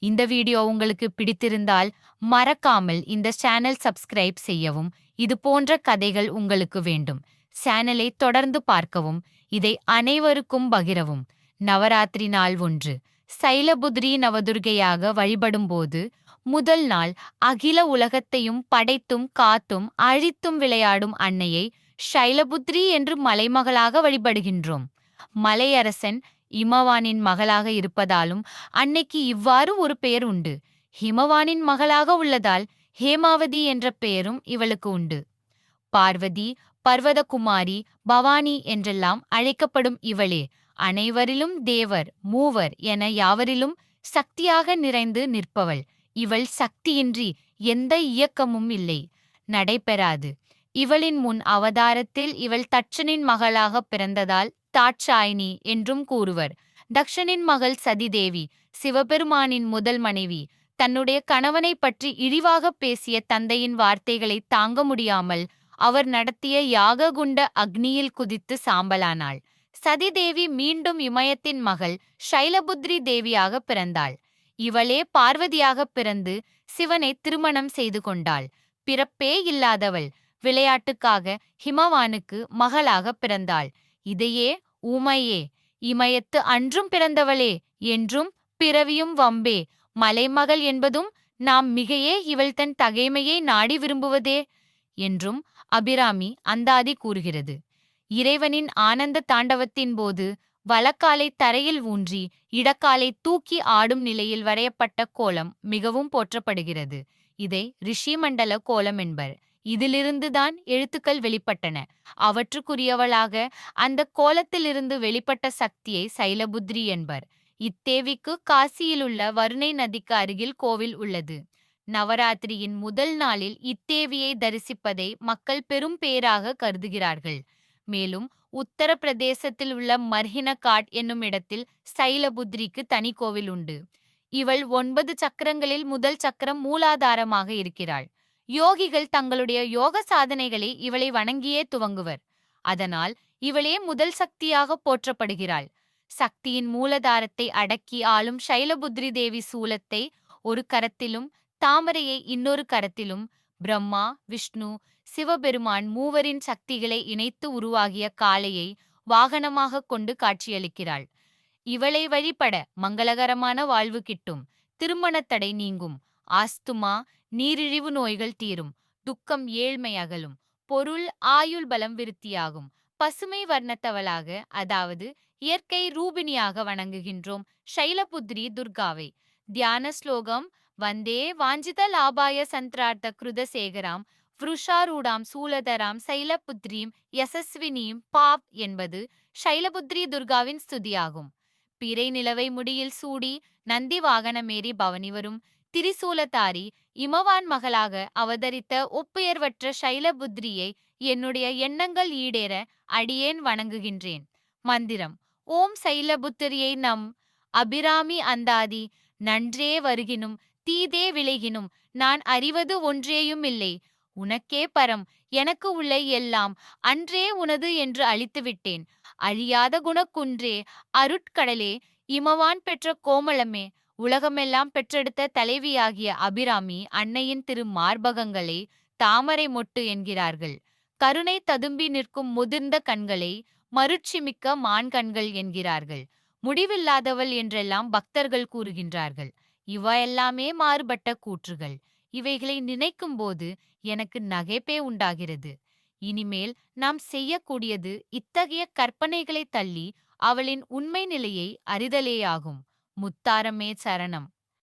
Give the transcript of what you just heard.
இந்த வீடியோ உங்களுக்கு பிடித்திருந்தால் மறக்காமல் இந்த சேனல் சப்ஸ்கிரைப் செய்யவும். இது போன்ற கதைகள் உங்களுக்கு வேண்டும். சேனலை தொடர்ந்து பார்க்கவும். இதை அனைவருக்கும் பகிரவும். நவராத்திரி நாள் 1 சைலபுத்ரி நவதுர்க்கையாக வழிபடும்போது முதல் நாள் அகில உலகத்தையும் படைத்தும் காத்தும் அழித்தும் விளையாடும் அன்னையை ஷைலபுத்ரி என்று மலைமகளாக வழிபடுகின்றோம். மலையரசன் இமவானின் மகளாக இருப்பதாலும் அன்னைக்கு இவ்வாறு ஒரு பெயர் உண்டு. ஹிமவானின் மகளாக உள்ளதால் ஹேமாவதி என்ற பெயரும் இவளுக்கு உண்டு. பார்வதி, பர்வதகுமாரி, பவானி என்றெல்லாம் அழைக்கப்படும் இவளே அனைவரிலும் தேவர், மூவர் என யாவரிலும் சக்தியாக நிறைந்து நிற்பவள். இவள் சக்தியின்றி எந்த இயக்கமும் இல்லை, நடைபெறாது. இவளின் முன் அவதாரத்தில் இவள் தட்சனின் மகளாக பிறந்ததால் தாட்சாயினி என்றும் கூறுவர். தக்ஷனின் மகள் சதிதேவி, சிவபெருமானின் முதல் மனைவி. தன்னுடைய கணவனை பற்றி இழிவாக பேசிய தந்தையின் வார்த்தைகளை தாங்க முடியாமல் அவர் நடத்திய யாக குண்ட அக்னியில் குதித்து சாம்பலானாள். சதிதேவி மீண்டும் இமயத்தின் மகள் ஷைலபுத்ரி தேவியாக பிறந்தாள். இவளே பார்வதியாக பிறந்து சிவனை திருமணம் செய்து கொண்டாள். பிறப்பே இல்லாதவள் விளையாட்டுக்காக ஹிமவானுக்கு மகளாக பிறந்தாள். இதையே ஊமையே, இமயத்து அன்றும் பிறந்தவளே என்றும் பிறவியும் வம்பே, மலைமகள் என்பதும் நாம் மிகையே இவள் தன் தகைமையை நாடி விரும்புவதே என்றும் அபிராமி அந்தாதி கூறுகிறது. இறைவனின் ஆனந்த தாண்டவத்தின் போது வலக்காலை தரையில் ஊன்றி இடக்காலை தூக்கி ஆடும் நிலையில் வரையப்பட்ட கோலம் மிகவும் போற்றப்படுகிறது. இதை ரிஷிமண்டல கோலம் என்பர். இதிலிருந்துதான் எழுத்துக்கள் வெளிப்பட்டன. அவற்றுக்குரியவளாக அந்த கோலத்திலிருந்து வெளிப்பட்ட சக்தியை சைலபுத்ரி என்பர். இத்தேவிக்கு காசியிலுள்ள வருணை நதிக்கு அருகில் கோவில் உள்ளது. நவராத்திரியின் முதல் நாளில் இத்தேவியை தரிசிப்பதை மக்கள் பெரும் பேராக கருதுகிறார்கள். மேலும் உத்தரப்பிரதேசத்தில் உள்ள மர்ஹினகாட் என்னும் இடத்தில் சைலபுத்ரிக்கு தனி கோவில் உண்டு. இவள் 9 சக்கரங்களில் முதல் சக்கரம் மூலாதாரமாக இருக்கிறாள். யோகிகள் தங்களுடைய யோக சாதனைகளை இவளை வணங்கியே துவங்குவர். அதனால் இவளே முதல் சக்தியாக போற்றப்படுகிறாள். சக்தியின் மூலதாரத்தை அடக்கி ஆளும் ஷைலபுத்ரி தேவி சூலத்தை ஒரு கரத்திலும் தாமரையை இன்னொரு கரத்திலும் பிரம்மா, விஷ்ணு, சிவபெருமான் மூவரின் சக்திகளை இணைத்து உருவாகிய காளையை வாகனமாக கொண்டு காட்சியளிக்கிறாள். இவளை வழிபட மங்களகரமான வாழ்வு கிட்டும், திருமணத் தடை நீங்கும், ஆஸ்துமா நீரிழிவு நோய்கள் தீரும், துக்கம் ஏழ்மை அகலும், பொருள் ஆயுள் பலம் விருத்தியாகும். பசுமை வர்ணத்தவளாக, அதாவது இயற்கை ரூபிணியாக வணங்குகின்றோம் ஷைலபுத்ரி துர்காவை. தியான ஸ்லோகம் வந்தே வாஞ்சித லாபாய சந்திரார்த்த கிருதசேகராம் விருஷாரூடாம் சூலதராம் சைலபுத்ரீம் யசஸ்வினியும் பாப் என்பது ஷைலபுத்ரி துர்காவின் ஸ்துதியாகும். பிறை நிலவை முடியில் சூடி நந்தி வாகனமேறி பவனி வரும் திரிசூலதாரி இமவான் மகளாக அவதரித்த ஒப்புயர்வற்ற ஷைலபுத்ரியை என்னுடைய எண்ணங்கள் ஈடேற அடியேன் வணங்குகின்றேன். மந்திரம் ஓம் சைலபுத்திரியை நம் அபிராமி அந்தாதி நன்றே வருகினும் தீதே விளைகினும் நான் அறிவது ஒன்றேயும் இல்லை. உனக்கே பரம், எனக்கு உள்ள எல்லாம் அன்றே உனது என்று அழித்துவிட்டேன். அழியாத குணக்குன்றே, அருட்கடலே, இமவான் பெற்ற கோமளமே, உலகமெல்லாம் பெற்றெடுத்த தலைவியாகிய அபிராமி அன்னையின் திரு மார்பகங்களை தாமரை மொட்டு என்கிறார்கள். கருணை ததும்பி நிற்கும் முதிர்ந்த கண்களை மருட்சிமிக்க மான் கண்கள் என்கிறார்கள். முடிவில்லாதவள் என்றெல்லாம் பக்தர்கள் கூறுகின்றார்கள். இவையெல்லாமே மாறுபட்ட கூற்றுகள். இவைகளை நினைக்கும் போது எனக்கு நகைப்பே உண்டாகிறது. இனிமேல் நாம் செய்யக்கூடியது இத்தகைய கற்பனைகளை தள்ளி அவளின் உண்மை நிலையை அறிதலேயாகும். முத்தாரமே சரணம்.